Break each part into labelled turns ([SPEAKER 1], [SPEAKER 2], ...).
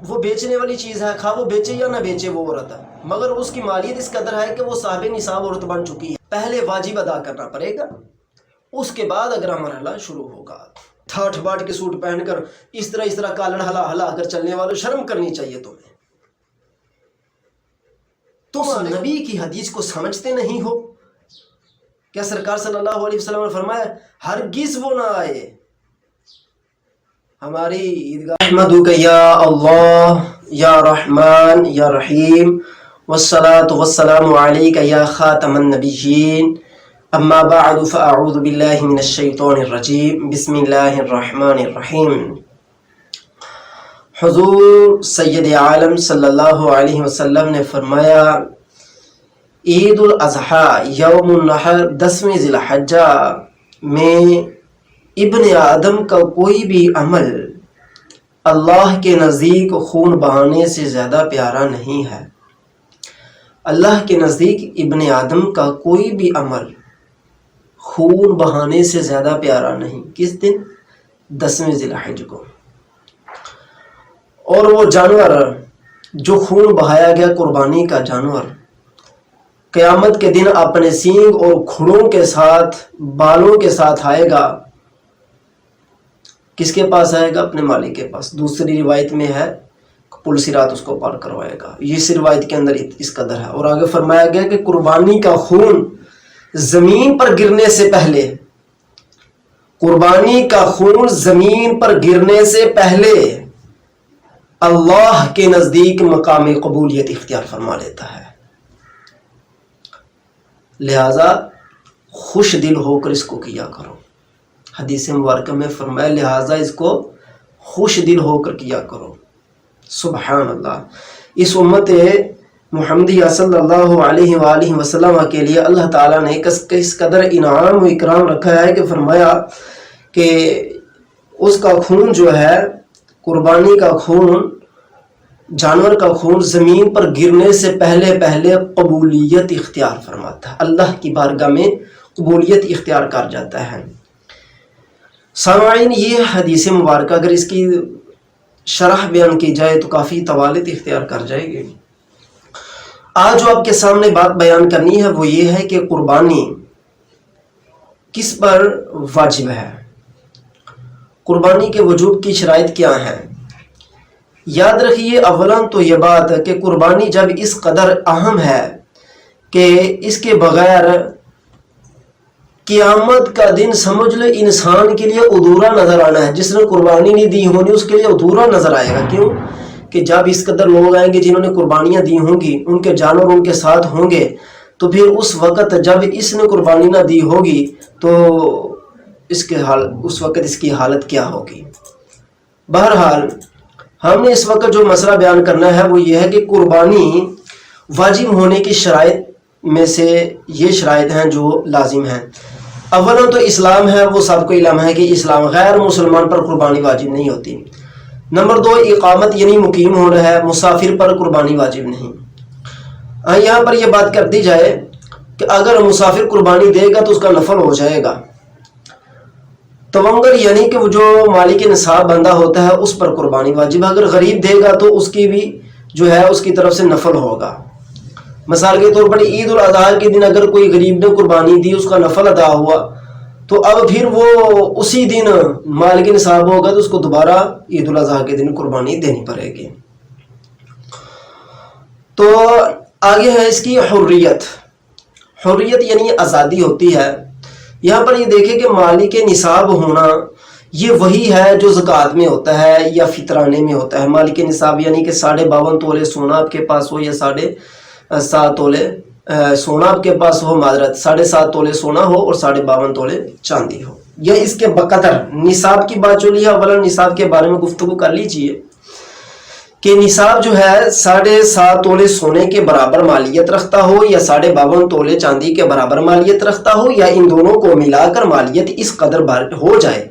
[SPEAKER 1] وہ بیچنے والی چیز ہے، خواہ وہ بیچے یا نہ بیچے وہ عورت ہے، مگر اس کی مالیت اس قدر ہے کہ وہ صاحب نصاب عورت بن چکی ہے۔ پہلے واجب ادا کرنا پڑے گا، اس کے بعد اگلا مرحلہ شروع ہوگا۔ ٹھاٹھ باٹ کے سوٹ پہن کر اس طرح کالڑ ہلا ہلا کر چلنے والوں، شرم کرنی چاہیے تمہیں۔ تم نبی کی حدیث کو سمجھتے نہیں ہو؟ کیا سرکار صلی اللہ علیہ وسلم نے فرمایا ہرگز وہ نہ آئے ہماری عیدگاہ احمدک یا اللہ یا رحمان یا رحیم والصلاة والسلام علیک یا خاتم النبیین اما بعد فاعوذ باللہ من الشیطان الرجیم بسم اللہ الرحمن الرحیم۔ حضور سید عالم صلی اللہ علیہ وسلم نے فرمایا عید الاضحیٰ یوم النحر 10ویں ذی الحجہ میں ابن آدم کا کوئی بھی عمل اللہ کے نزدیک خون بہانے سے زیادہ پیارا نہیں ہے۔ اللہ کے نزدیک ابن آدم کا کوئی بھی عمل خون بہانے سے زیادہ پیارا نہیں۔ کس دن؟ 10ویں ذی الحجہ کو۔ اور وہ جانور جو خون بہایا گیا قربانی کا جانور قیامت کے دن اپنے سینگ اور کھڑوں کے ساتھ بالوں کے ساتھ آئے گا۔ کس کے پاس آئے گا؟ اپنے مالک کے پاس۔ دوسری روایت میں ہے پل صراط اس کو پار کروائے گا۔ اس روایت کے اندر اس قدر ہے۔ اور آگے فرمایا گیا کہ قربانی کا خون زمین پر گرنے سے پہلے، قربانی کا خون زمین پر گرنے سے پہلے اللہ کے نزدیک مقام قبولیت اختیار فرما لیتا ہے۔ لہذا خوش دل ہو کر اس کو کیا کرو۔ حدیث مبارکہ میں فرمایا لہذا اس کو خوش دل ہو کر کیا کرو۔ سبحان اللہ۔ اس امت محمدیہ صلی اللہ علیہ وآلہ وسلم کے لیے اللہ تعالیٰ نے کس قدر انعام و اکرام رکھا ہے کہ فرمایا کہ اس کا خون جو ہے، قربانی کا خون، جانور کا خون زمین پر گرنے سے پہلے قبولیت اختیار فرماتا ہے، اللہ کی بارگاہ میں قبولیت اختیار کر جاتا ہے۔ سامعین، یہ حدیث مبارکہ اگر اس کی شرح بیان کی جائے تو کافی طوالت اختیار کر جائے گی۔ آج جو آپ کے سامنے بات بیان کرنی ہے وہ یہ ہے کہ قربانی کس پر واجب ہے، قربانی کے وجوب کی شرائط کیا ہیں۔ یاد رکھیے اولاً تو یہ بات کہ قربانی جب اس قدر اہم ہے کہ اس کے بغیر قیامت کا دن سمجھ لے انسان کے لیے ادھورا نظر آنا ہے۔ جس نے قربانی نہیں دی ہونی اس کے لیے ادھورا نظر آئے گا۔ کیوں؟ کہ جب اس قدر لوگ آئیں گے جنہوں نے قربانیاں دی ہوں گی، ان کے جانور ان کے ساتھ ہوں گے، تو پھر اس وقت جب اس نے قربانی نہ دی ہوگی تو اس وقت اس کی حالت کیا ہوگی۔ بہرحال ہم نے اس وقت جو مسئلہ بیان کرنا ہے وہ یہ ہے کہ قربانی واجب ہونے کی شرائط میں سے یہ شرائط ہیں جو لازم ہیں۔ اولا تو اسلام ہے، وہ سب کو علم ہے کہ اسلام غیر مسلمان پر قربانی واجب نہیں ہوتی۔ نمبر 2 اقامت یعنی مقیم ہونا ہے، مسافر پر قربانی واجب نہیں۔ یہاں پر یہ بات کر دی جائے کہ اگر مسافر قربانی دے گا تو اس کا نفل ہو جائے گا۔ تونگر یعنی کہ وہ جو مالک نصاب بندہ ہوتا ہے اس پر قربانی واجب ہے، اگر غریب دے گا تو اس کی بھی جو ہے اس کی طرف سے نفل ہوگا۔ مثال کے طور پر عید الاضحیٰ کے دن اگر کوئی غریب نے قربانی دی، اس کا نفل ادا ہوا، تو اب پھر وہ اسی دن مالک نصاب ہوگا تو اس کو دوبارہ عید الاضحیٰ کے دن قربانی دینی پڑے گی۔ تو آگے ہے اس کی حریت۔ حریت یعنی آزادی ہوتی ہے۔ یہاں پر یہ دیکھیں کہ مالک نصاب ہونا یہ وہی ہے جو زکوٰۃ میں ہوتا ہے یا فطرانے میں ہوتا ہے۔ مالک نصاب یعنی کہ 52.5 تولے سونا آپ کے پاس ہو یا 7.5 تولے سونا آپ کے پاس ہو، معذرت 7.5 تولے سونا ہو اور 52.5 تولے چاندی ہو، یا اس کے بقدر نصاب کی بات چلی ہے۔ اولا نصاب کے بارے میں گفتگو کر لیجئے کہ نصاب جو ہے 7.5 تولے سونے کے برابر مالیت رکھتا ہو یا 52.5 تولے چاندی کے برابر مالیت رکھتا ہو، یا ان دونوں کو ملا کر مالیت اس قدر ہو جائے،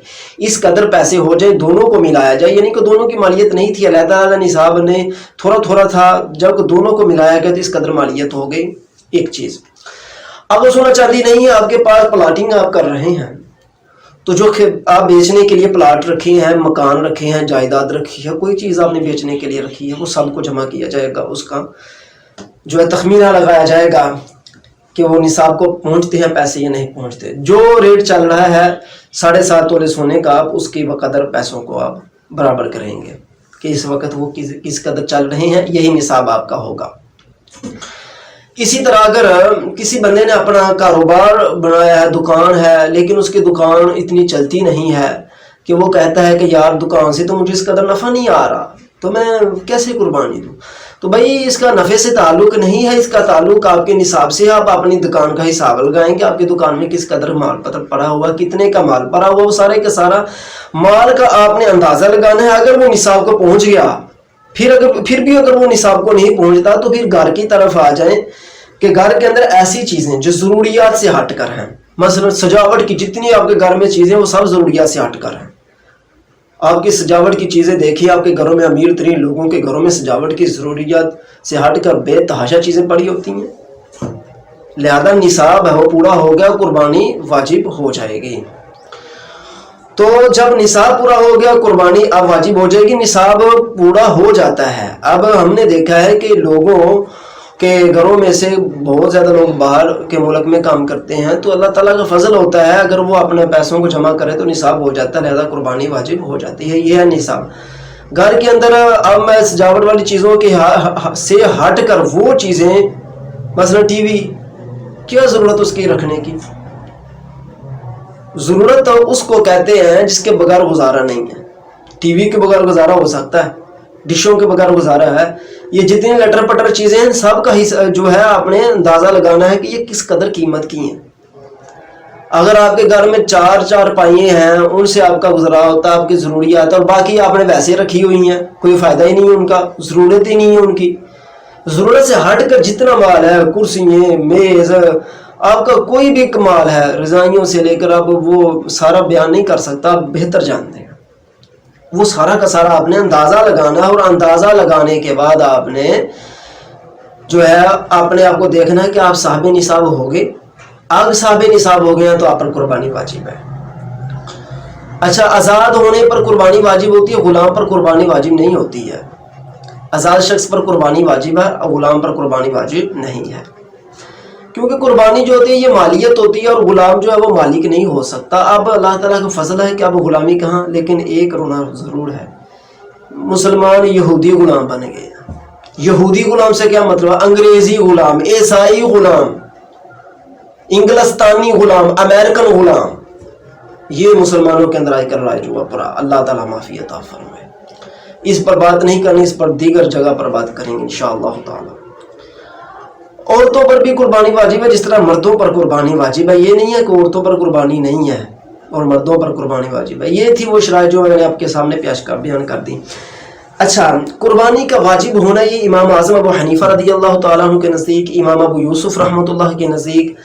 [SPEAKER 1] اس قدر پیسے ہو جائے، دونوں کو ملایا جائے، یعنی کہ دونوں کی مالیت نہیں تھی، اللہ تعالیٰ نصاب نے تھوڑا تھا، جب دونوں کو ملایا گیا تو اس قدر مالیت ہو گئی۔ ایک چیز اب وہ سونا چاندی نہیں ہے، آپ کے پاس پلاٹنگ آپ کر رہے ہیں تو جو آپ بیچنے کے لیے پلاٹ رکھے ہیں، مکان رکھے ہیں، جائیداد رکھی ہے، کوئی چیز آپ نے بیچنے کے لیے رکھی ہے، وہ سب کو جمع کیا جائے گا، اس کا جو ہے تخمینہ لگایا جائے گا کہ وہ نصاب کو پہنچتے ہیں پیسے یا نہیں پہنچتے. جو ریٹ چل رہا ہے 7.5 تولے سونے کا، آپ اس کی بقدر پیسوں کو آپ برابر کریں گے کہ اس وقت وہ کس قدر چل رہے ہیں، یہی نصاب آپ کا ہوگا. اسی طرح اگر کسی بندے نے اپنا کاروبار بنایا ہے، دکان ہے، لیکن اس کی دکان اتنی چلتی نہیں ہے کہ وہ کہتا ہے کہ یار دکان سے تو مجھے اس قدر نفع نہیں آ رہا، تو میں کیسے قربانی دوں؟ تو بھائی اس کا نفع سے تعلق نہیں ہے، اس کا تعلق آپ کے نصاب سے. آپ اپنی دکان کا حساب لگائیں کہ آپ کی دکان میں کس قدر مال پڑا ہوا، کتنے کا مال پڑا ہوا، وہ سارے کا سارا مال کا آپ نے اندازہ لگانا ہے. اگر وہ نصاب کو پہنچ گیا، پھر بھی اگر وہ نصاب کو نہیں پہنچتا تو پھر گھر کی طرف آ جائیں کہ گھر کے اندر ایسی چیزیں جو ضروریات سے ہٹ کر ہیں، مثلا سجاوٹ کی جتنی آپ کے گھر میں چیزیں وہ سب ضروریات سے ہٹ کر ہیں. آپ کی سجاوٹ کی چیزیں دیکھیے، آپ کے گھروں میں امیر ترین لوگوں کے گھروں میں سجاوٹ کی ضروریات سے ہٹ کر بے تحاشا چیزیں پڑی ہوتی ہیں. لہذا نصاب ہے وہ پورا ہو گیا، قربانی واجب ہو جائے گی. تو جب نصاب پورا ہو گیا، قربانی اب واجب ہو جائے گی. نصاب پورا ہو جاتا ہے. اب ہم نے دیکھا ہے کہ لوگوں کے گھروں میں سے بہت زیادہ لوگ باہر کے ملک میں کام کرتے ہیں، تو اللہ تعالیٰ کا فضل ہوتا ہے، اگر وہ اپنے پیسوں کو جمع کرے تو نصاب ہو جاتا ہے، لہذا قربانی واجب ہو جاتی ہے. یہ ہے نصاب. گھر کے اندر اب میں سجاوٹ والی چیزوں کے سے ہٹ کر وہ چیزیں، مثلا ٹی وی، کیا ضرورت اس کی رکھنے کی؟ ضرورت تو اس کو کہتے ہیں جس کے بغیر گزارا نہیں ہے. ٹی وی کے بغیر گزارا ہو سکتا ہے، ڈشوں کے بغیر گزارا ہے. یہ جتنی لٹر پٹر چیزیں ہیں سب کا جو ہے آپ نے اندازہ لگانا ہے کہ یہ کس قدر قیمت کی ہیں. اگر آپ کے گھر میں 4 پائیے ہیں، ان سے آپ کا گزارا ہوتا ہے، آپ کی ضروریات، اور باقی آپ نے ویسے رکھی ہوئی ہیں، کوئی فائدہ ہی نہیں ہے ان کا، ضرورت ہی نہیں ہے ان کی. ضرورت سے ہٹ کر جتنا مال ہے، کرسییں، میز، آپ کا کوئی بھی کمال ہے، رضائیوں سے لے کر اب وہ سارا بیان نہیں کر سکتا، آپ بہتر جانتے ہیں. وہ سارا کا سارا آپ نے اندازہ لگانا ہے، اور اندازہ لگانے کے بعد آپ نے جو ہے اپنے آپ کو دیکھنا ہے کہ آپ صاحب نصاب ہو گئے. اب صاحب نصاب ہو گئے ہیں تو آپ پر قربانی واجب ہے. اچھا، آزاد ہونے پر قربانی واجب ہوتی ہے، غلام پر قربانی واجب نہیں ہوتی ہے. آزاد شخص پر قربانی واجب ہے اور غلام پر قربانی واجب نہیں ہے، کیونکہ قربانی جو ہوتی ہے یہ مالیت ہوتی ہے، اور غلام جو ہے وہ مالک نہیں ہو سکتا. اب اللہ تعالیٰ کا فضل ہے کہ اب غلامی کہاں، لیکن ایک رونا ضرور ہے، مسلمان یہودی غلام بن گئے. یہودی غلام سے کیا مطلب ہے؟ انگریزی غلام، عیسائی غلام، انگلستانی غلام، امریکن غلام، یہ مسلمانوں کے اندر آئی کر رائج ہوا پڑا. اللہ تعالیٰ معافی عطا فرمائے. اس پر بات نہیں کرنی، اس پر دیگر جگہ پر بات کریں گے انشاءاللہ تعالی. عورتوں پر بھی قربانی واجب ہے، جس طرح مردوں پر قربانی واجب ہے. یہ نہیں ہے کہ عورتوں پر قربانی نہیں ہے اور مردوں پر قربانی واجب ہے. یہ تھی وہ شرائط جو میں نے آپ کے سامنے بیان کر دی. اچھا، قربانی کا واجب ہونا یہ امام اعظم ابو حنیفہ رضی اللہ تعالیٰ عنہ کے نزدیک، امام ابو یوسف رحمۃ اللہ کے نزدیک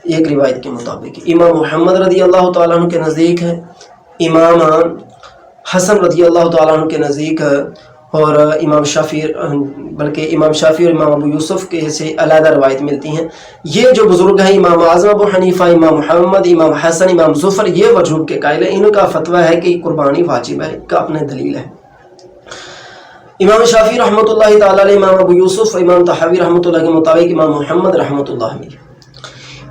[SPEAKER 1] ایک روایت کے مطابق، امام محمد رضی اللہ تعالیٰ عنہ کے نزدیک ہے، امام حسن رضی اللہ تعالیٰ عنہ کے نزدیک ہے، اور امام شافعی اور امام ابو یوسف کے سے علیحدہ روایت ملتی ہیں. یہ جو بزرگ ہیں امام اعظم ابو حنیفہ، امام محمد، امام حسن، امام ظفر، یہ وجوب کے قائل ہیں. ان کا فتویٰ ہے کہ قربانی واجب ہے، کا اپنے دلیل ہے. امام شافعی رحمۃ اللہ تعالی علیہ، امام ابو یوسف، امام طحاوی رحمۃ اللہ کے مطابق امام محمد رحمۃ اللہ علیہ،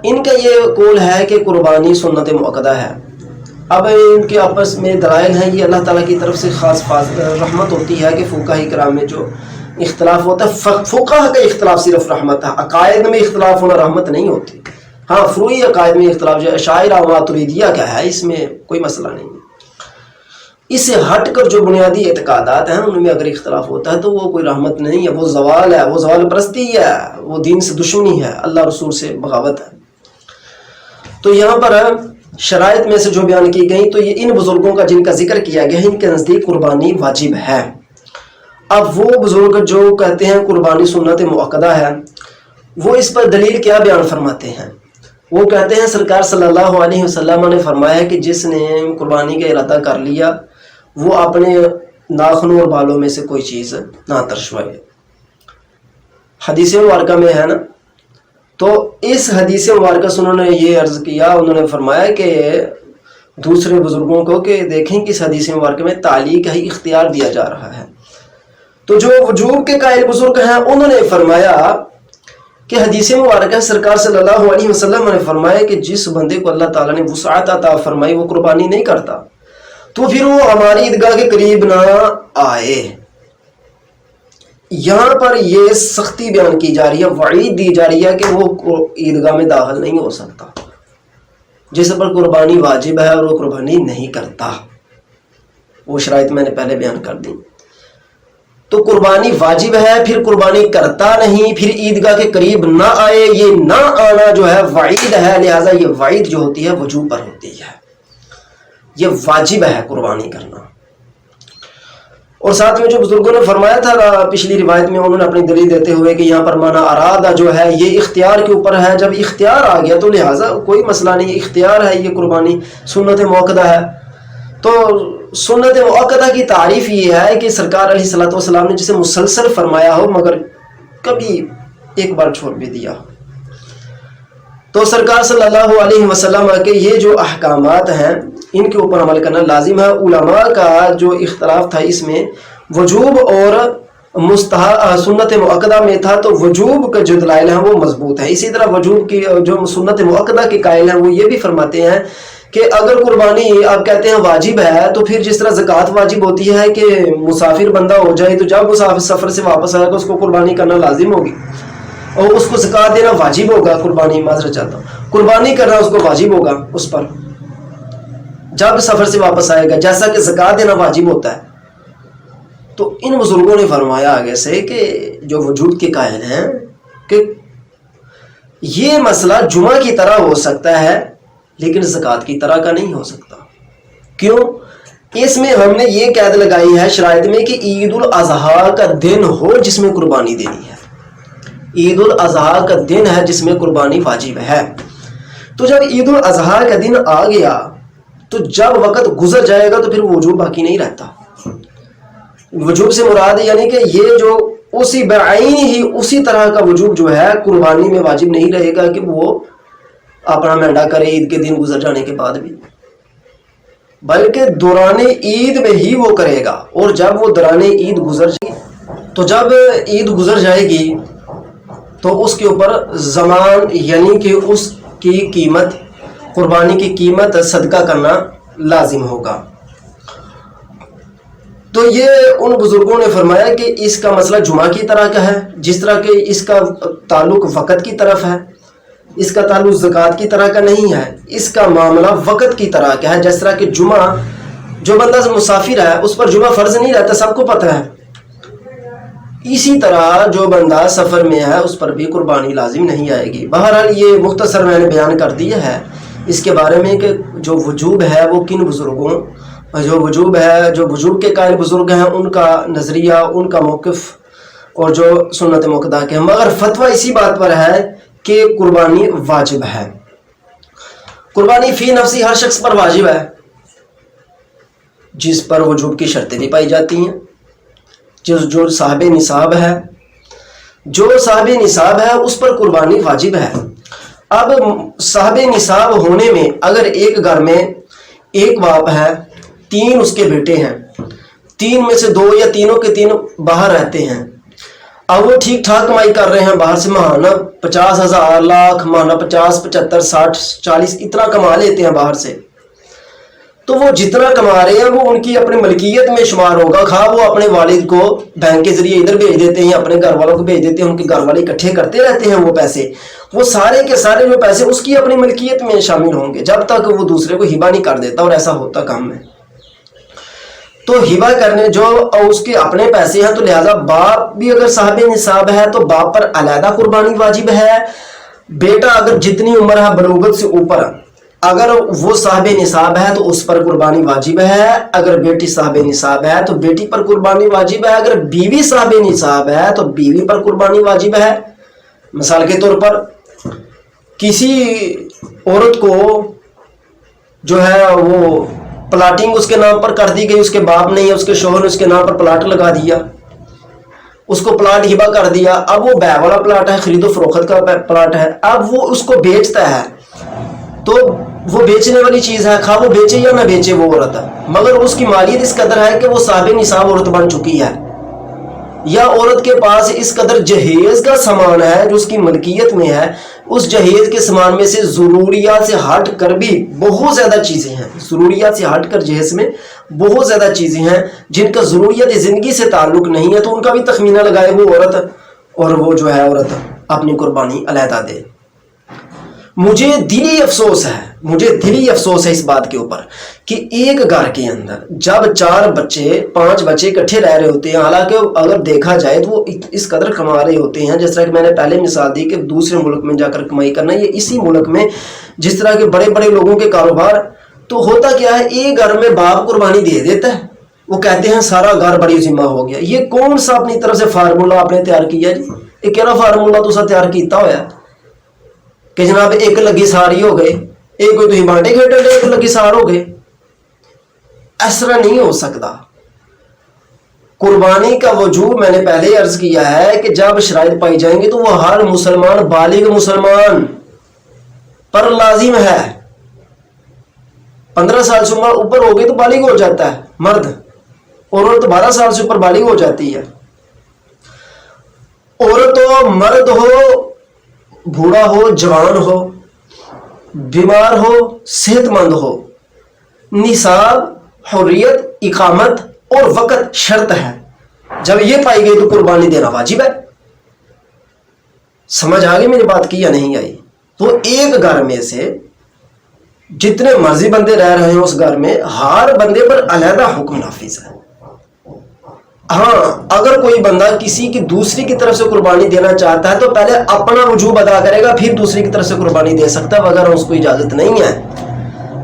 [SPEAKER 1] ان کا یہ قول ہے کہ قربانی سنت مؤکدہ ہے. اب ان کے آپس میں دلائل ہیں، یہ اللہ تعالیٰ کی طرف سے خاص رحمت ہوتی ہے کہ فقہاء کرام میں جو اختلاف ہوتا ہے، فقہاء کا اختلاف صرف رحمت ہے، عقائد میں اختلاف ہونا رحمت نہیں ہوتی. ہاں، فروعی عقائد میں اختلاف، جو اشاعرہ و ماتریدیہ کا ہے، اس میں کوئی مسئلہ نہیں. اس سے ہٹ کر جو بنیادی اعتقادات ہیں ان میں اگر اختلاف ہوتا ہے تو وہ کوئی رحمت نہیں ہے، وہ زوال ہے، وہ زوال پرستی ہے، وہ دین سے دشمنی ہے، اللہ رسول سے بغاوت ہے. تو یہاں پر شرائط میں سے جو بیان کی گئی، تو یہ ان بزرگوں کا جن کا ذکر کیا گیا ہے، ان کے نزدیک قربانی واجب ہے. اب وہ بزرگ جو کہتے ہیں قربانی سنت مؤکدہ ہے، وہ اس پر دلیل کیا بیان فرماتے ہیں؟ وہ کہتے ہیں سرکار صلی اللہ علیہ وسلم نے فرمایا کہ جس نے قربانی کا ارادہ کر لیا وہ اپنے ناخنوں اور بالوں میں سے کوئی چیز نہ ترشوائے. حدیث مبارکہ میں ہے نا. تو اس حدیث مبارکہ سے انہوں نے یہ عرض کیا، انہوں نے فرمایا کہ دوسرے بزرگوں کو کہ دیکھیں کہ اس حدیث مبارکہ میں تعلیق ہی اختیار دیا جا رہا ہے. تو جو وجوب کے قائل بزرگ ہیں انہوں نے فرمایا کہ حدیث مبارکہ سرکار صلی اللہ علیہ وسلم نے فرمایا کہ جس بندے کو اللہ تعالیٰ نے وسعت عطا فرمائی وہ قربانی نہیں کرتا تو پھر وہ ہماری عیدگاہ کے قریب نہ آئے. یہاں پر یہ سختی بیان کی جا رہی ہے، وعید دی جا رہی ہے کہ وہ عیدگاہ میں داخل نہیں ہو سکتا جس پر قربانی واجب ہے اور وہ قربانی نہیں کرتا. وہ شرائط میں نے پہلے بیان کر دی. تو قربانی واجب ہے پھر قربانی کرتا نہیں، پھر عیدگاہ کے قریب نہ آئے، یہ نہ آنا جو ہے وعید ہے. لہٰذا یہ وعید جو ہوتی ہے وجوب پر ہوتی ہے، یہ واجب ہے قربانی کرنا. اور ساتھ میں جو بزرگوں نے فرمایا تھا پچھلی روایت میں، انہوں نے اپنی دلیل دیتے ہوئے کہ یہاں پر مانا ارادہ جو ہے یہ اختیار کے اوپر ہے. جب اختیار آ گیا تو لہٰذا کوئی مسئلہ نہیں، اختیار ہے یہ قربانی، سنت موقدہ ہے. تو سنت موقدہ کی تعریف یہ ہے کہ سرکار علیہ الصلوۃ والسلام نے جسے مسلسل فرمایا ہو مگر کبھی ایک بار چھوڑ بھی دیا. تو سرکار صلی اللہ علیہ وسلم کے یہ جو احکامات ہیں ان کے اوپر عمل کرنا لازم ہے. علماء کا جو اختلاف تھا اس میں وجوب اور مستحب سنت مؤکدہ میں تھا، تو وجوب کے جو دلائل ہیں وہ مضبوط ہیں. اسی طرح وجوب کی جو سنت مؤکدہ کے قائل ہیں وہ یہ بھی فرماتے ہیں کہ اگر قربانی آپ کہتے ہیں واجب ہے تو پھر جس طرح زکوٰۃ واجب ہوتی ہے کہ مسافر بندہ ہو جائے تو جب مسافر سفر سے واپس آئے گا اس کو قربانی کرنا لازم ہوگی اور اس کو زکوٰۃ دینا واجب ہوگا. معذرت چاہتا ہوں، قربانی کرنا اس کو واجب ہوگا اس پر جب سفر سے واپس آئے گا، جیسا کہ زکوٰۃ دینا واجب ہوتا ہے. تو ان بزرگوں نے فرمایا آگے سے کہ جو وجود کے قائل ہیں کہ یہ مسئلہ جمعہ کی طرح ہو سکتا ہے لیکن زکوٰۃ کی طرح کا نہیں ہو سکتا. کیوں؟ اس میں ہم نے یہ قید لگائی ہے شرائط میں کہ عید الاضحیٰ کا دن ہو جس میں قربانی دینی ہے. عید الاضحیٰ کا دن ہے جس میں قربانی واجب ہے. تو جب عید الاضحیٰ کا دن آ گیا تو جب وقت گزر جائے گا تو پھر وجوب باقی نہیں رہتا. وجوب سے مراد یعنی کہ یہ جو اسی بعین ہی اسی طرح کا وجوب جو ہے قربانی میں واجب نہیں رہے گا کہ وہ اپنا مینڈا کرے عید کے دن گزر جانے کے بعد بھی، بلکہ دوران عید میں ہی وہ کرے گا. اور جب وہ دوران عید گزر جائے گی تو جب عید گزر جائے گی تو اس کے اوپر زمان یعنی کہ اس کی قیمت، قربانی کی قیمت صدقہ کرنا لازم ہوگا. تو یہ ان بزرگوں نے فرمایا کہ اس کا مسئلہ جمعہ کی طرح کا ہے، جس طرح کہ اس کا تعلق وقت کی طرف ہے، اس کا تعلق زکوٰۃ کی طرح کا نہیں ہے. اس کا معاملہ وقت کی طرح کا ہے. جس طرح کہ جمعہ جو بندہ مسافر ہے اس پر جمعہ فرض نہیں رہتا، سب کو پتہ ہے. اسی طرح جو بندہ سفر میں ہے اس پر بھی قربانی لازم نہیں آئے گی. بہرحال یہ مختصر میں نے بیان کر دیا ہے اس کے بارے میں کہ جو وجوب ہے وہ کن بزرگوں، جو وجوب ہے، جو وجوب کے قائل بزرگ ہیں ان کا نظریہ، ان کا موقف، اور جو سنت موقدہ کے. مگر فتویٰ اسی بات پر ہے کہ قربانی واجب ہے. قربانی فی نفسی ہر شخص پر واجب ہے جس پر وجوب کی شرطیں بھی پائی جاتی ہیں. جو صاحب نصاب ہے، جو صاحب نصاب ہے اس پر قربانی واجب ہے. اب صاحب نصاب ہونے میں اگر ایک گھر میں ایک باپ ہے، 3 اس کے بیٹے ہیں، 3 میں سے 2 یا تینوں کے 3 باہر رہتے ہیں. اب وہ ٹھیک ٹھاک کمائی کر رہے ہیں، باہر سے ماہانہ 50,000 لاکھ، ماہانہ 50 75 60 40 اتنا کما لیتے ہیں باہر سے. تو وہ جتنا کما رہے ہیں وہ ان کی اپنی ملکیت میں شمار ہوگا. خواہ وہ اپنے والد کو بینک کے ذریعے ادھر بھیج دیتے ہیں، اپنے گھر والوں کو بھیج دیتے ہیں، ان کے گھر والے اکٹھے کرتے رہتے ہیں وہ پیسے، وہ سارے کے سارے جو پیسے اس کی اپنی ملکیت میں شامل ہوں گے جب تک وہ دوسرے کو ہبہ نہیں کر دیتا. اور ایسا ہوتا کام ہے. تو ہبہ کرنے جو اس کے اپنے پیسے ہیں، تو لہذا باپ بھی اگر صاحب نصاب ہے تو باپ پر علیحدہ قربانی واجب ہے. بیٹا اگر جتنی عمر ہے بلوغت سے اوپر اگر وہ صاحب نصاب ہے تو اس پر قربانی واجب ہے. اگر بیٹی صاحب نصاب ہے تو بیٹی پر قربانی واجب ہے. اگر بیوی صاحب نصاب ہے تو بیوی پر قربانی واجب ہے. مثال کے طور پر کسی عورت کو جو ہے وہ پلاٹنگ اس کے نام پر کر دی گئی، اس کے باپ نے یا اس کے شوہر نے اس کے نام پر پلاٹ لگا دیا، اس کو پلاٹ ہبہ کر دیا. اب وہ بیع والا پلاٹ ہے، خرید و فروخت کا پلاٹ ہے. اب وہ اس کو بیچتا ہے تو وہ بیچنے والی چیز ہے، خواہ وہ بیچے یا نہ بیچے وہ عورت، مگر اس کی مالیت اس قدر ہے کہ وہ صاحب نصاب عورت بن چکی ہے، یا عورت کے پاس اس قدر جہیز کا سامان ہے جو اس کی ملکیت میں ہے، اس جہیز کے سامان میں سے ضروریات سے ہٹ کر بھی بہت زیادہ چیزیں ہیں، ضروریات سے ہٹ کر جہیز میں بہت زیادہ چیزیں ہیں جن کا ضروریات زندگی سے تعلق نہیں ہے، تو ان کا بھی تخمینہ لگائے وہ عورت، اور وہ جو ہے عورت اپنی قربانی علیحدہ دے۔ مجھے دلی افسوس ہے اس بات کے اوپر کہ ایک گھر کے اندر جب 4 بچے 5 بچے اکٹھے رہ رہے ہوتے ہیں، حالانکہ اگر دیکھا جائے تو وہ اس قدر کما رہے ہوتے ہیں، جس طرح کہ میں نے پہلے مثال دی کہ دوسرے ملک میں جا کر کمائی کرنا، یہ اسی ملک میں جس طرح کے بڑے بڑے لوگوں کے کاروبار، تو ہوتا کیا ہے، ایک گھر میں باپ قربانی دے دیتا ہے، وہ کہتے ہیں سارا گھر بڑی ذمہ ہو گیا۔ یہ کون سا اپنی طرف سے فارمولہ آپ نے تیار کیا جی؟ یہ کہنا فارمولہ تو سا تیار کیتا ہوا ہے کہ جناب ایک لگی ساری ہو گئے، ایک کوئی تھی بانٹے کھیٹے ایک لگی سار ہو گئے، اس طرح نہیں ہو سکتا۔ قربانی کا وجوب میں نے پہلے عرض کیا ہے کہ جب شرائط پائی جائیں گے تو وہ ہر مسلمان بالغ مسلمان پر لازم ہے۔ 15 سال سے اوپر ہو گئی تو بالغ ہو جاتا ہے مرد، اور عورت 12 سال سے اوپر بالغ ہو جاتی ہے۔ عورت ہو، مرد ہو، بوڑھا ہو، جوان ہو، بیمار ہو، صحت مند ہو، نصاب، حریت، اقامت اور وقت شرط ہے۔ جب یہ پائی گئی تو قربانی دینا واجب ہے۔ سمجھ آگے میری بات کی یا نہیں آئی؟ تو ایک گھر میں سے جتنے مرضی بندے رہ رہے ہیں اس گھر میں ہر بندے پر علیحدہ حکم نافذ ہے۔ ہاں، اگر کوئی بندہ کسی کی دوسری کی طرف سے قربانی دینا چاہتا ہے تو پہلے اپنا وجوب ادا کرے گا، پھر دوسری کی طرف سے قربانی دے سکتا ہے، وغیرہ اس کو اجازت نہیں ہے۔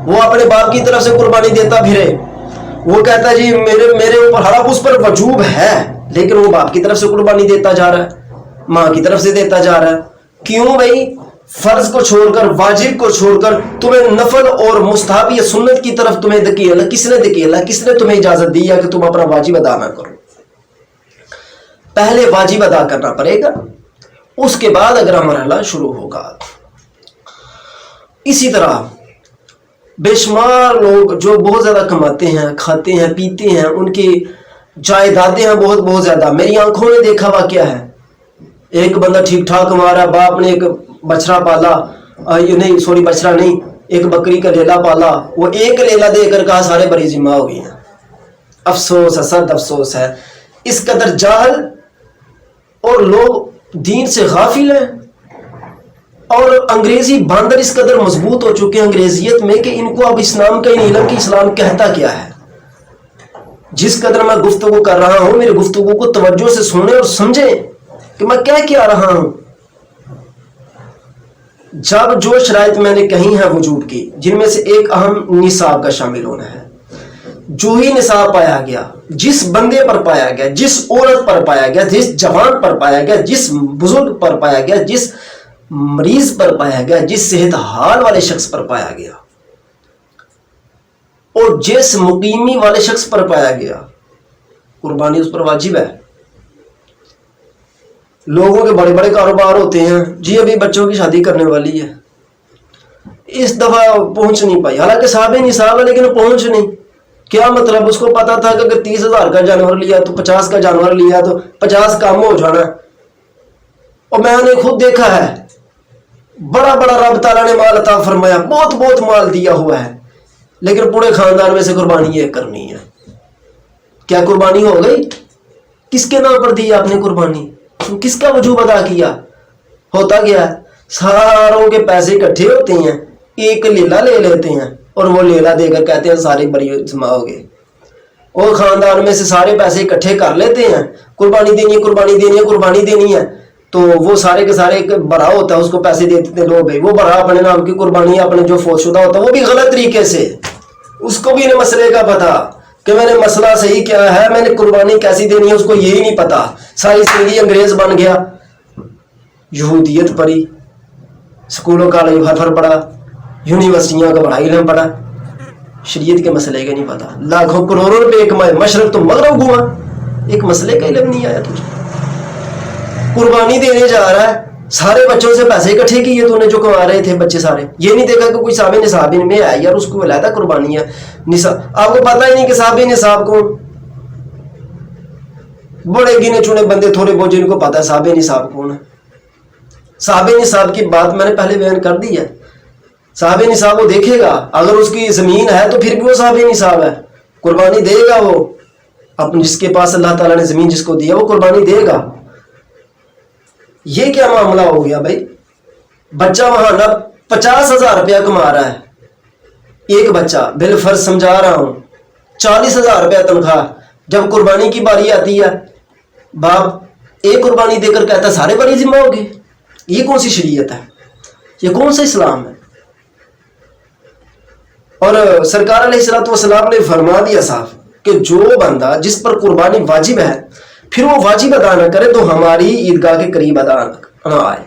[SPEAKER 1] وہ اپنے باپ کی طرف سے قربانی دیتا پھرے، وہ کہتا ہے جی میرے اوپر حالانکہ اس پر وجوب ہے، لیکن وہ باپ کی طرف سے قربانی دیتا جا رہا ہے، ماں کی طرف سے دیتا جا رہا ہے۔ کیوں بھائی؟ فرض کو چھوڑ کر، واجب کو چھوڑ کر تمہیں نفل اور مستحب یا سنت کی طرف تمہیں دھکیلا، کس نے دھکیلا؟ کس نے تمہیں اجازت دی ہے کہ تم اپنا واجب ادا نہ کرو؟ پہلے واجب ادا کرنا پڑے گا، اس کے بعد اگلا مرحلہ شروع ہوگا۔ اسی طرح بے شمار لوگ جو بہت زیادہ کماتے ہیں، کھاتے ہیں، پیتے ہیں، ان کی جائیدادیں ہیں بہت زیادہ۔ میری آنکھوں نے دیکھا واقعہ ہے، ایک بندہ ٹھیک ٹھاک کما رہا ہے، باپ نے ایک بچڑا پالا، بچڑا نہیں، ایک بکری کا لیلا پالا، وہ ایک لیلا دے کر کہا سارے بڑی ذمہ ہو گئی ہیں۔ افسوس ہے، سخت افسوس ہے، اس قدر جہل اور لوگ دین سے غافل ہیں، اور انگریزی باندر اس قدر مضبوط ہو چکے ہیں انگریزیت میں کہ ان کو اب اسلام کا نہیں علم کہ اسلام کہتا کیا ہے۔ جس قدر میں گفتگو کر رہا ہوں، میری گفتگو کو توجہ سے سنیں اور سمجھیں کہ میں کیا رہا ہوں۔ جب جو شرائط میں نے کہی ہیں وجوب کی، جن میں سے ایک اہم نصاب کا شامل ہونا ہے، جو ہی نصاب پایا گیا، جس بندے پر پایا گیا، جس عورت پر پایا گیا، جس جوان پر پایا گیا، جس بزرگ پر پایا گیا، جس مریض پر پایا گیا، جس صحت حال والے شخص پر پایا گیا، اور جس مقیمی والے شخص پر پایا گیا، قربانی اس پر واجب ہے۔ لوگوں کے بڑے بڑے کاروبار ہوتے ہیں، جی ابھی بچوں کی شادی کرنے والی ہے، اس دفعہ پہنچ نہیں پائی، حالانکہ صاحب نصاب ہے لیکن پہنچ نہیں۔ کیا مطلب؟ اس کو پتا تھا کہ اگر 30,000 کا جانور لیا تو 50 کا جانور لیا تو 50 کم ہو جانا، اور میں نے خود دیکھا ہے بڑا رب تعالیٰ نے مال عطا فرمایا، بہت مال دیا ہوا ہے، لیکن پورے خاندان میں سے قربانی ایک کرنی ہے۔ کیا قربانی ہو گئی؟ کس کے نام پر دی آپ نے قربانی؟ کس کا وجوب ادا کیا؟ ہوتا گیا ساروں کے پیسے اکٹھے ہوتے ہیں، ایک لیلا لے لیتے ہیں، اور وہ لیلا دے کر کہتے ہیں سارے بڑی جمع ہو گئے، اور خاندان میں سے سارے پیسے اکٹھے کر لیتے ہیں، قربانی دینی ہے، تو وہ سارے کے سارے ایک بڑا ہوتا ہے، اس کو پیسے دیتے تھے لوگ، وہ بڑا اپنے نام کی قربانی اپنے جو فوت شدہ ہوتا ہے وہ بھی غلط طریقے سے، اس کو بھی نہیں مسئلے کا پتا کہ میں نے مسئلہ صحیح کیا ہے، میں نے قربانی کیسی دینی ہے، اس کو یہی نہیں پتا، ساری زندگی انگریز بن گیا، یہودیت پڑھی، سکولوں کا ہر پڑھا، یونیورسٹیوں کا بڑا علم پڑھا، شریعت کے مسئلے کا نہیں پتا، لاکھوں کروڑوں روپے کمائے، مشرق تو مغرب گھوما، ایک مسئلے کا علم نہیں آیا تجھے۔ قربانی دینے جا رہا ہے، سارے بچوں سے پیسے اکٹھے کیے تو نے جو کما رہے تھے بچے سارے. یہ نہیں دیکھا کہ کوئی صاحب نصاب میں ہے یار اس کو علیحدہ قربانی ہے. نصاب آپ کو پتہ ہی نہیں کہ صاحب نصاب کون. بڑے گنے چنے بندے تھوڑے بہت جن کو پتا ہے صاحب نصاب کون ہے. صاحب نصاب کی بات میں نے پہلے بیان کر دی ہے. صاحب نصاب وہ دیکھے گا, اگر اس کی زمین ہے تو پھر بھی وہ صاحب نصاب ہے, قربانی دے گا. وہ اپنے جس کے پاس اللہ تعالیٰ نے زمین جس کو دیا وہ قربانی دے گا. یہ کیا معاملہ ہو گیا بھائی؟ بچہ ماہانہ 50,000 روپیہ کما رہا ہے ایک بچہ, بالفرض سمجھا رہا ہوں 40,000 روپیہ تنخواہ. جب قربانی کی باری آتی ہے باپ ایک قربانی دے کر کہتا ہے سارے بڑی ذمہ ہو گئے. یہ کون سی شریعت ہے؟ یہ کون سا اسلام ہے؟ اور سرکار علیہ الصلوۃ والسلام نے فرما دیا صاحب کہ جو بندہ جس پر قربانی واجب ہے پھر وہ واجب ادا نہ کرے تو ہماری عیدگاہ کے قریب ادا نہ آئے.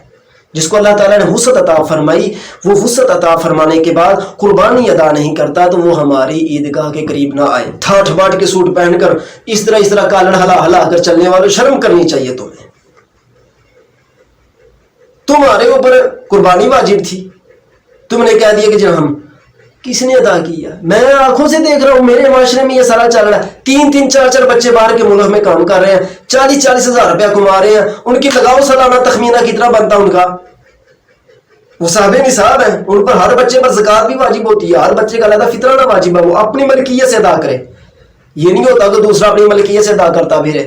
[SPEAKER 1] جس کو اللہ تعالیٰ نے وسعت عطا فرمائی وہ وسعت عطا فرمانے کے بعد قربانی ادا نہیں کرتا تو وہ ہماری عیدگاہ کے قریب نہ آئے. ٹھاٹھ باٹ کے سوٹ پہن کر اس طرح کالر ہلا ہلا کر چلنے والوں شرم کرنی چاہیے تمہیں. تمہارے اوپر قربانی واجب تھی, تم نے کہہ دیا کہ جب ہم کس نے ادا کیا؟ میں آنکھوں سے دیکھ رہا ہوں میرے معاشرے میں یہ سارا چل رہا ہے. 3-3 4-4 بچے باہر کے ملک میں کام کر رہے ہیں, 40,000 روپیہ کما رہے ہیں. ان کی لگاؤ سالانہ تخمینہ کتنا بنتا ان کا؟ وہ صاحب نصاب ہیں, ان پر ہر بچے پر زکوٰۃ بھی واجب ہوتی ہے. ہر بچے کا علیحدہ فطرہ نہ واجب ہے, وہ اپنی ملکیت سے ادا کرے. یہ نہیں ہوتا کہ دوسرا اپنی ملکیت سے ادا کرتا پھرے.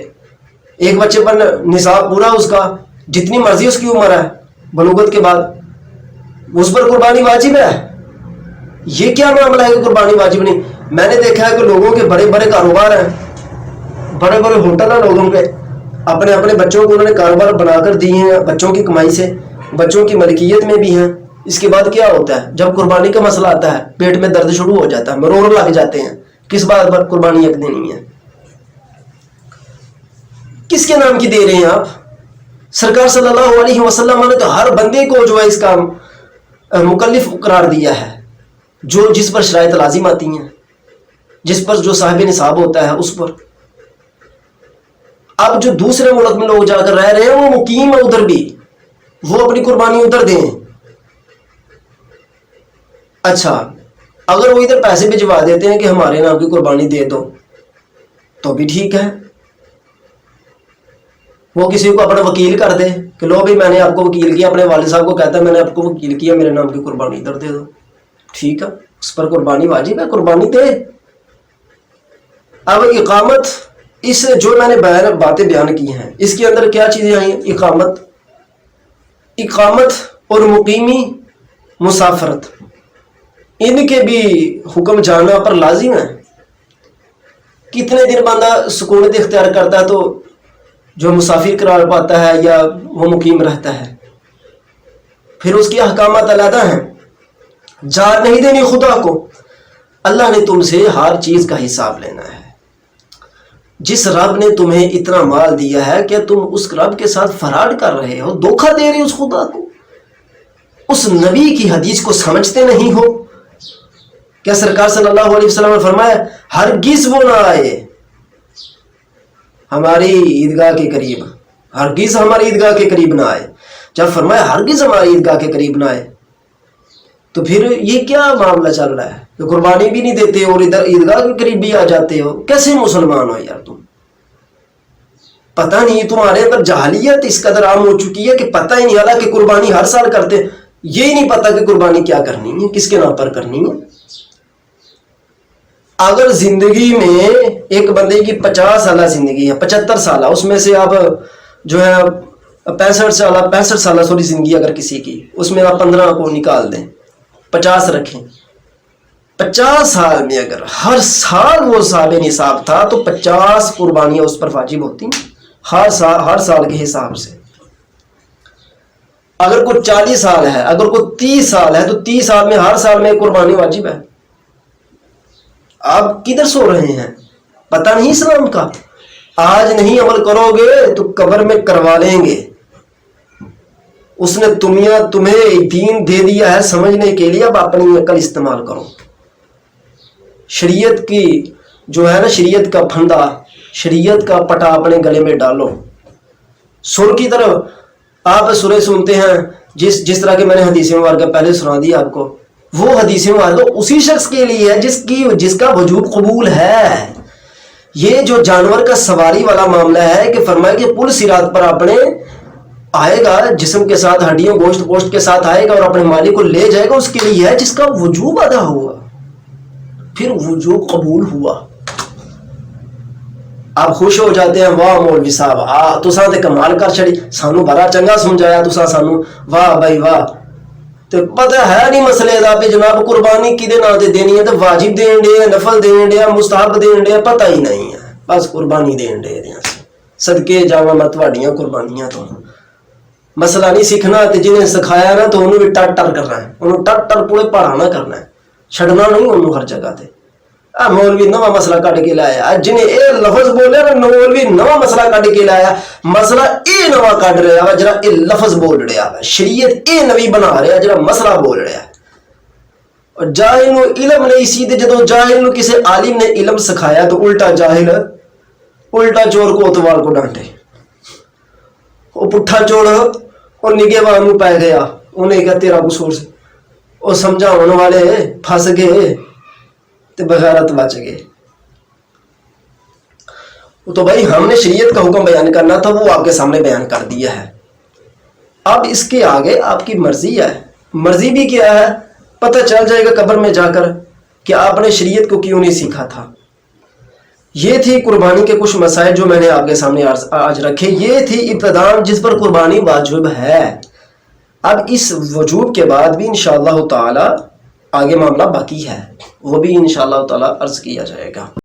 [SPEAKER 1] ایک بچے پر نصاب پورا اس کا جتنی مرضی اس کی عمر ہے بلوغت کے بعد اس پر قربانی واجب ہے. یہ کیا معاملہ ہے کہ قربانی واجب نہیں؟ میں نے دیکھا ہے کہ لوگوں کے بڑے بڑے کاروبار ہیں, بڑے بڑے ہوٹل ہیں لوگوں کے, اپنے اپنے بچوں کو انہوں نے کاروبار بنا کر دیے ہیں بچوں کی کمائی سے, بچوں کی ملکیت میں بھی ہیں. اس کے بعد کیا ہوتا ہے جب قربانی کا مسئلہ آتا ہے پیٹ میں درد شروع ہو جاتا ہے, مرور لگ جاتے ہیں. کس بات پر قربانی یک دینی ہے؟ کس کے نام کی دے رہے ہیں آپ؟ سرکار صلی اللہ علیہ وسلم نے تو ہر بندے کو جو ہے اس کا مکلف قرار دیا ہے, جو جس پر شرائط لازم آتی ہیں, جس پر جو صاحب نصاب ہوتا ہے اس پر. اب جو دوسرے ملک میں لوگ جا کر رہ رہے ہیں وہ مقیم ہے ادھر بھی, وہ اپنی قربانی ادھر دیں. اچھا اگر وہ ادھر پیسے بھجوا دیتے ہیں کہ ہمارے نام کی قربانی دے دو تو بھی ٹھیک ہے. وہ کسی کو اپنا وکیل کر دے کہ لو بھائی میں نے آپ کو وکیل کیا, اپنے والد صاحب کو کہتا ہے میں نے آپ کو وکیل کیا, میرے نام کی قربانی ادھر دے دو, ٹھیک ہے, اس پر قربانی واجب ہے, قربانی دے. اب اقامت, اس جو میں نے باتیں بیان کی ہیں اس کے اندر کیا چیزیں آئی ہیں؟ اقامت اور مقیمی مسافرت, ان کے بھی حکم جاننا پر لازم ہے. کتنے دن بندہ سکونت اختیار کرتا ہے تو جو مسافر قرار پاتا ہے یا وہ مقیم رہتا ہے, پھر اس کے احکامات علیحدہ ہیں. جان نہیں دینی خدا کو, اللہ نے تم سے ہر چیز کا حساب لینا ہے. جس رب نے تمہیں اتنا مال دیا ہے کہ تم اس رب کے ساتھ فراڈ کر رہے ہو, دھوکہ دے رہے ہو اس خدا کو, اس نبی کی حدیث کو سمجھتے نہیں ہو. کیا سرکار صلی اللہ علیہ وسلم نے فرمایا ہرگز وہ نہ آئے ہماری عیدگاہ کے قریب, ہرگز ہماری عیدگاہ کے قریب نہ آئے. جب فرمایا ہرگز ہماری عیدگاہ کے قریب نہ آئے تو پھر یہ کیا معاملہ چل رہا ہے کہ قربانی بھی نہیں دیتے اور ادھر عیدگاہ کے قریب بھی آ جاتے ہو؟ کیسے مسلمان ہو یار تم؟ پتہ نہیں, تمہارے اندر جہلیت اس قدر عام ہو چکی ہے کہ پتہ ہی نہیں, حالانکہ قربانی ہر سال کرتے, یہی نہیں پتہ کہ قربانی کیا کرنی ہے, کس کے نام پر کرنی ہے. اگر زندگی میں ایک بندے کی 50 سالہ زندگی ہے, 75 سالہ, اس میں سے آپ جو ہے 65 سالہ زندگی اگر کسی کی, اس میں آپ 15 کو نکال دیں, 50 رکھیں. 50 سال میں اگر ہر سال وہ صاحب نصاب تھا تو 50 قربانیاں اس پر واجب ہوتی ہیں ہر سال کے حساب سے. اگر کوئی 40 سال ہے, اگر کوئی 30 سال ہے تو 30 سال میں ہر سال میں قربانی واجب ہے. آپ کدھر سو رہے ہیں؟ پتہ نہیں اسلام کا. آج نہیں عمل کرو گے تو قبر میں کروا لیں گے. اس نے تمہیں دین دے دیا ہے سمجھنے کے لیے, اب اپنی عقل استعمال کرو. شریعت کی جو ہے نا, شریعت کا پھندا, شریعت کا پٹا اپنے گلے میں ڈالو. سر کی طرف آپ سورہ سنتے ہیں جس طرح کے میں نے حدیث مبارکہ پہلے سنا دی آپ کو، وہ حدیث مبارکہ اسی شخص کے لیے ہے جس کا وجوب قبول ہے۔ یہ جو جانور کا سواری والا معاملہ ہے کہ فرمایا کہ پل صراط پر اپنے آئے گا، جسم کے ساتھ ہڈیوں گوشت پوشت کے ساتھ آئے گا اور اپنے مالک کو لے جائے گا، اس کے لیے ہے جس کا وجوب ادا ہوا، پھر وجوب قبول ہوا۔ آپ خوش ہو جاتے ہیں، واہ مولوی صاحب تساں تے کمال کر چھڑی، سانو بڑا چنگا سمجھایا تساں سانو، واہ بھائی واہ۔ تو پتہ ہے نہیں مسئلے دا کہ جناب قربانی کدے نام تے دینی ہے، تو واجب دین دے، نفل دین دے، مستحب دین دے، پتہ ہی نہیں ہے، بس قربانی دین دے دیاں صدقے جاواں میں تہاڈیاں قربانیاں تو۔ مسئلہ نہیں سیکھنا تے جنہیں سکھایا نا تو انہوں بھی ٹر ٹر کرنا ہے، انہوں ٹر ٹر پورے پڑھانا کرنا ہے، چھڑنا نہیں انہوں ہر جگہ تے۔ مولوی نواں مسئلہ کٹ کے لایا، جنہیں اے لفظ بولے نا مولوی نواں مسئلہ کٹ کے لایا، مسئلہ اے نواں کٹ رہا ہے جڑا اے لفظ بول رہا ہے، شریعت اے نوی بنا رہا ہے جڑا مسئلہ بول رہا ہے۔ اور جاہل نو علم نہیں سی تے جدوں جاہل نو کسی عالم نے علم سکھایا تو الٹا جاہل الٹا چور کو اتوال کو ڈانٹے، وہ پٹھا چور اور نگے وانو پہ گیا، انہیں کہا تیرا قصور سے، وہ سمجھاؤن والے پھنس گئے تے بغیرت بچ گئے۔ تو بھائی ہم نے شریعت کا حکم بیان کرنا تھا، وہ آپ کے سامنے بیان کر دیا ہے۔ اب اس کے آگے آپ کی مرضی ہے، مرضی بھی کیا ہے پتہ چل جائے گا قبر میں جا کر کہ آپ نے شریعت کو کیوں نہیں سیکھا تھا۔ یہ تھی قربانی کے کچھ مسائل جو میں نے آپ کے سامنے آج رکھے، یہ تھی ابتداء جس پر قربانی واجب ہے۔ اب اس وجوب کے بعد بھی انشاءاللہ تعالی آگے معاملہ باقی ہے، وہ بھی انشاءاللہ تعالی عرض کیا جائے گا۔